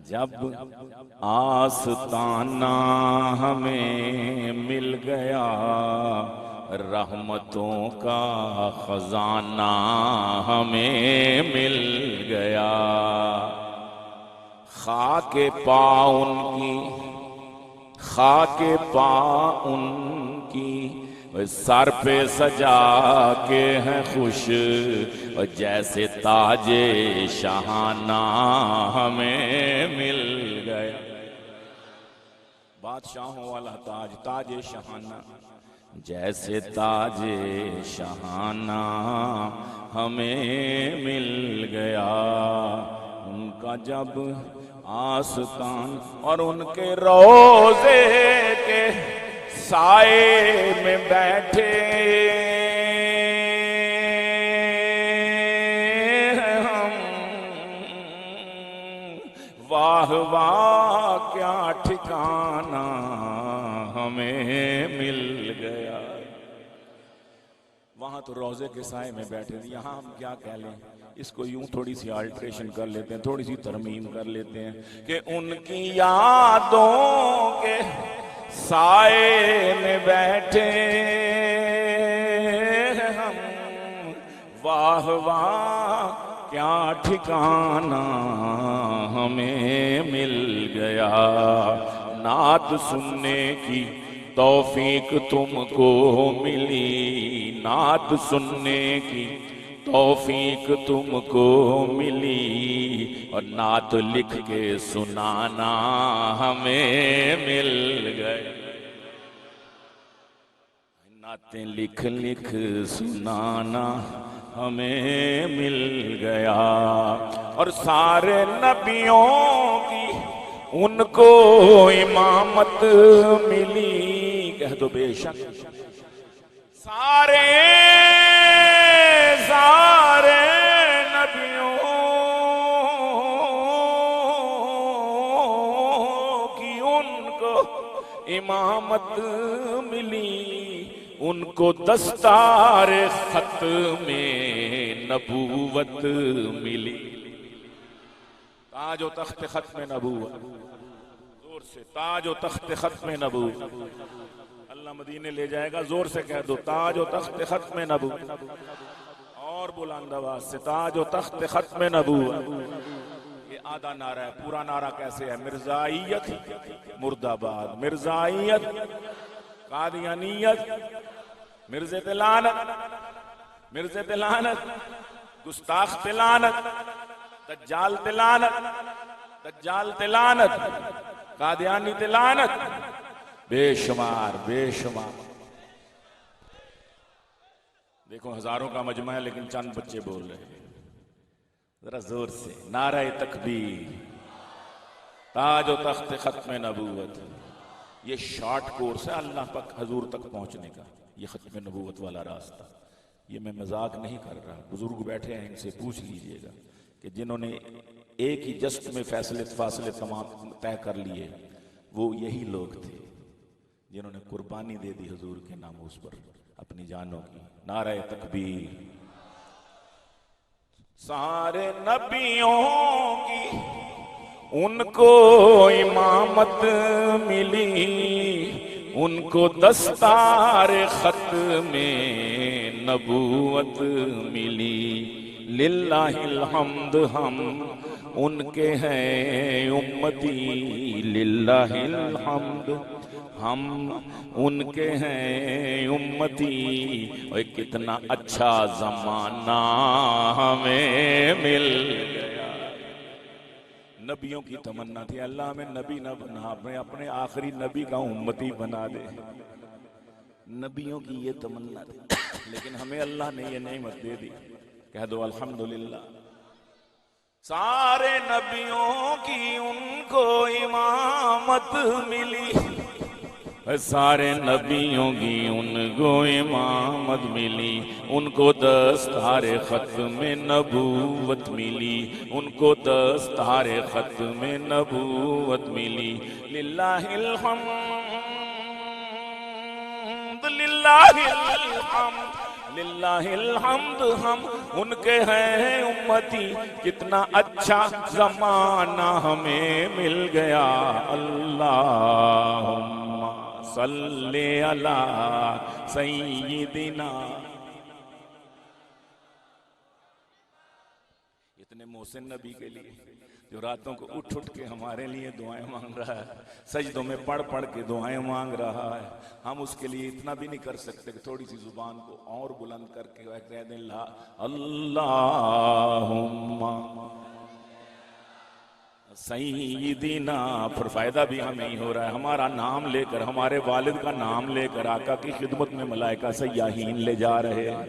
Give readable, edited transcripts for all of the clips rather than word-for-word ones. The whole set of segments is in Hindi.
जब आस्ताना हमें मिल गया, रहमतों का खजाना हमें मिल गया। खाके पा उनकी, खाके पा उनकी, सर पे सजा के हैं खुश, और जैसे ताजे शहाना हमें मिल गया। बादशाहों वाला ताज, ताजे शहाना, जैसे ताजे शहाना हमें मिल गया। उनका जब आस्तान और उनके रोज़े के साए में बैठे हम, वाह वाह क्या ठिकाना हमें मिल गया। वहां तो रोजे के साए में बैठे थे, यहां हम क्या कह लें, इसको यूं थोड़ी सी अल्ट्रेशन कर लेते हैं, थोड़ी सी तरमीम कर लेते हैं कि उनकी यादों के साए में बैठे हम, वाह वाह क्या ठिकाना हमें मिल गया। नात सुनने की तौफीक तुमको मिली, नात सुनने की तौफीक तुमको मिली, और नात लिख के सुनाना हमें मिल गए। नातें लिख लिख सुनाना हमें मिल गया। और सारे नबियों की उनको इमामत मिली, कह दो बेशक। सारे सारे नबियों की उनको इमामत मिली, उनको दस्तार खत में नबूवत मिली। ताज व तख्त खत में नबूवत, जोर से ताज व तख्त खत में नबूवत। अल्लाह मदीने ले जाएगा, जोर से कह दो ताज व तख्त खत में नबूवत। और बुलंद आवाज से ताज व तख्त खत में नबूवत। ये आधा नारा है, पूरा नारा कैसे है? मिर्जाइयत मुर्दाबाद, मिर्जाइयत कादियानियत, मिर्ज़े पे लानत, मिर्ज़े पे लानत, गुस्ताख पे लानत, दज्जाल पे लानत, दज्जाल पे लानत, कादियानी पे लानत, बेशुमार बेशुमार। देखो हजारों का मजमा है लेकिन चंद बच्चे बोल रहे हैं, जरा जोर से नारे तकबीर। ताज व तख्त खत्म नबूवत, ये शॉर्ट कोर्स है अल्लाह तक हजूर तक पहुंचने का, ये खत्म नबूवत वाला रास्ता। ये मैं मजाक नहीं कर रहा, बुजुर्ग बैठे हैं इनसे पूछ लीजिएगा कि जिन्होंने एक ही जस्ट में फासले तमाम तय कर लिए, वो यही लोग थे जिन्होंने कुर्बानी दे दी हुजूर के नामूस पर अपनी जानों की। नारे तकबीर। सारे नबियों की उनको इमामत मिली, उनको दस्तार खत में नबूवत मिली। लिल्लाहिल हम्द, हम उनके हैं उम्मती, लिल्लाहिल हम्द, हम उनके हैं उम्मती। और कितना अच्छा जमाना हमें मिल गया। नबियों की तमन्ना थी, अल्लाह हमें नबी ना बना, हमें अपने आखिरी नबी का उम्मती बना दे। नबियों की ये तमन्ना थी, लेकिन हमें अल्लाह ने ये नेमत दे दी। कह दो अल्हम्दुलिल्लाह। सारे नबियों की उनको इमामत मिली, सारे नबियों की उनको इमामत मिली, उनको दस्तार खत में नबूवत मिली, उनको दस्तार खत में नबूवत मिली। लिल्लाहिल हम्द, लिल्लाहिल हम्द, लिल्लाहिल हम्द, हम उनके हैं उम्मती, कितना अच्छा जमाना हमें मिल गया। अल्लाहुम्मा सल्ली अला सय्यिदिना। इतने मोहसिन नबी के लिए जो रातों को उठ उठ के हमारे लिए दुआएं मांग रहा है, सजदों में पढ़ पढ़ के दुआएं मांग रहा है, हम उसके लिए इतना भी नहीं कर सकते कि थोड़ी सी जुबान को और बुलंद करके कह दें ला अल्लाहुम्मा सय्यिदिना। फिर फायदा भी हमें ही हो रहा है, हमारा नाम लेकर, हमारे वालिद का नाम लेकर आका की खिदमत में मलाइका सय्याहीन ले जा रहे हैं।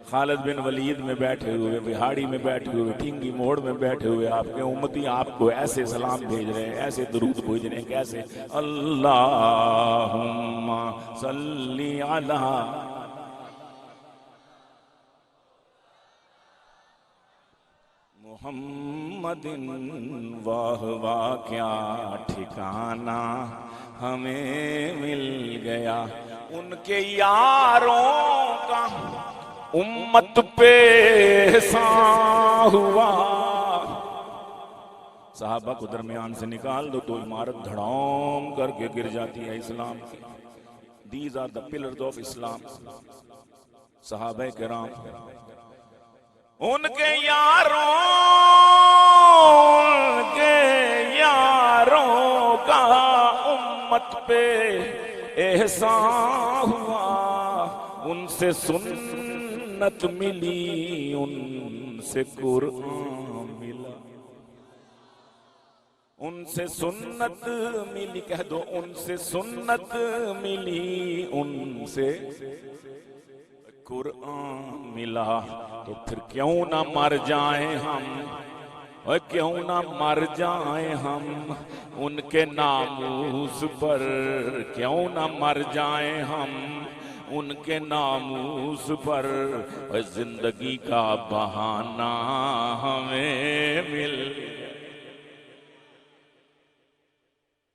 खालिद बिन वलीद में बैठे हुए, बिहाड़ी में बैठे हुए, ठिंगी मोड़ में बैठे हुए आपके उम्मती आपको ऐसे सलाम भेज रहे हैं, ऐसे दुरूद भेज रहे हैं, कैसे? अल्लाहुम्मा सल्ली अला मुहम्मदिन। वाह वाह क्या ठिकाना हमें मिल गया उनके यारों का, उम्मत पे एहसान हुआ। साहबा को दरमियान से निकाल दो तो इमारत धड़ाम करके गिर जाती है इस्लाम की। These are the pillars of Islam. सहाबा किराम उनके यारों का उम्मत पे एहसान हुआ। उनसे सुन्नत मिली, उनसे कुरान मिला, उनसे सुन्नत मिली, कह दो उनसे सुन्नत मिली, उनसे कुरान मिला। तो फिर क्यों ना मर जाएं हम, और क्यों ना मर जाएं हम उनके नामूस पर, क्यों ना मर जाएं हम उनके नामूस पर। जिंदगी का बहाना हमें मिल,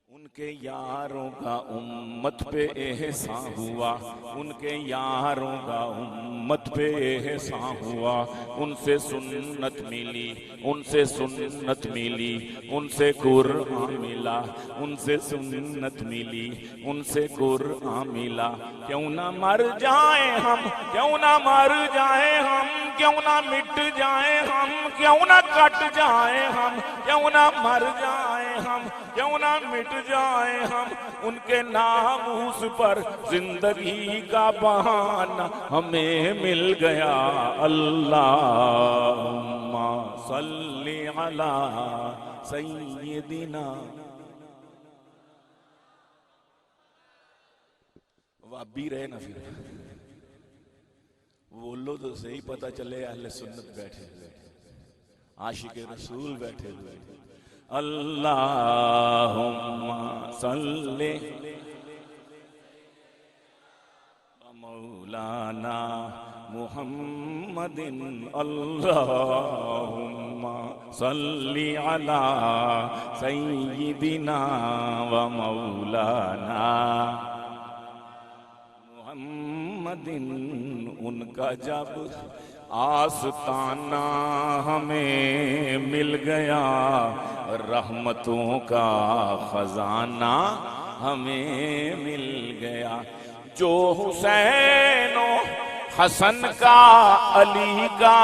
उनके यारों का उम्मत पे एहसान हुआ, उनके यारों का उम्मत पे एहसान हुआ। उनसे सुन्नत मिली, उनसे सुन्नत मिली, उनसे कुरान मिला, उनसे सुन्नत मिली, उनसे कुरान मिला। क्यों ना मर जाए हम, क्यों ना मर जाए हम, क्यों ना मिट जाए हम, क्यों ना कट जाए हम, क्यों ना मर जाए हम, क्यों ना मिट जाए हम उनके नामूस पर। जिंदगी का बहाना हमें मिल गया। अल्लाहुम्मा सल्ली अला सय्यिदिना। वाबी रहे ना फिर बोलो तो सही, पता चले अहले सुन्नत बैठे हुए, आशिक रसूल बैठे हुए। अल्लाहुम्मा सल्ली मौलाना मुहम्मदिन। अल्लाहुम्मा सल्ली अला सय्यिदिना व मौलाना मुहम्मदिन। उनका जब आस्ताना हमें मिल गया, रहमतों का खजाना हमें मिल गया। जो हुसैन हसन का अली का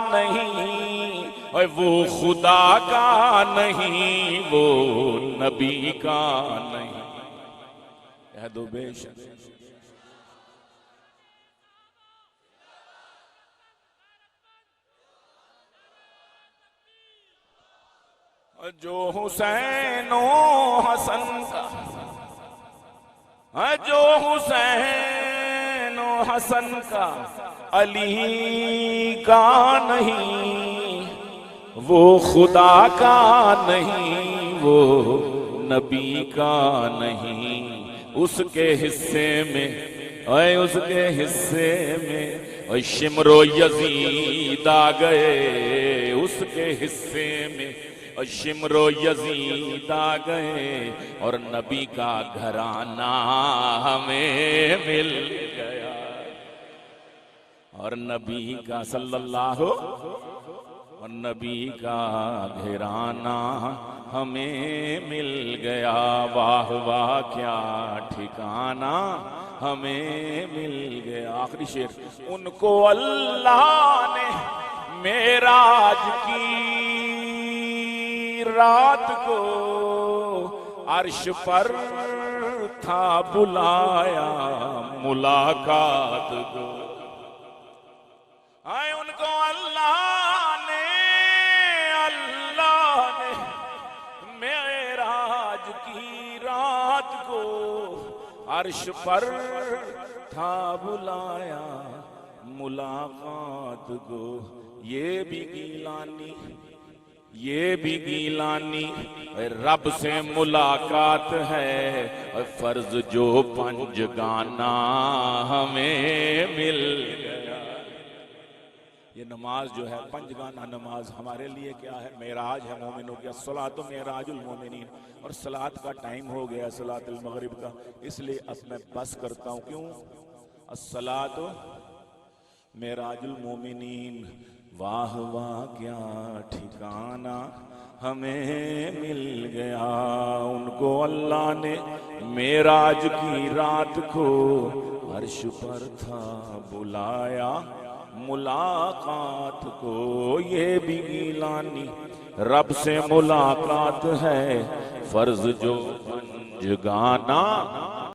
नहीं, और वो खुदा का नहीं, वो नबी का नहीं। कह दो बेशक जो हुसैन हसन का, जो हुसैन हसन का अली का नहीं, वो खुदा का नहीं, वो नबी का नहीं। उसके हिस्से में, उसके हिस्से में शिमरो यजीद आ गए, उसके हिस्से में शिमरो यजीद आ गए, और नबी का घराना हमें मिल गया। और नबी का सल्लल्लाहु और नबी का घराना हमें मिल गया। वाह वाह क्या ठिकाना हमें मिल गया। आखिरी शेर, उनको अल्लाह ने मेराज की रात को अर्श पर था बुलाया मुलाकात को। आए उनको अल्लाह ने मेराज की रात को अर्श पर था बुलाया मुलाकात को। ये भी गीलानी रब से मुलाकात है, फर्ज जो पंजगाना हमें मिल गया। ये नमाज जो है पंजगाना नमाज हमारे लिए क्या है? मेराज है मोमिनों की। अस्सलातु मेराजुल मोमिनीन। और सलात का टाइम हो गया, सलातुल मगरिब का, इसलिए अब मैं बस करता हूँ। क्यों? अस्सलातु मेराजुल मोमिनीन। वाह वाह क्या ठिकाना हमें मिल गया। उनको अल्लाह ने मेराज की रात को अर्श पर था बुलाया मुलाकात को। ये भी गीलानी रब से मुलाकात है, फर्ज जो पंजगाना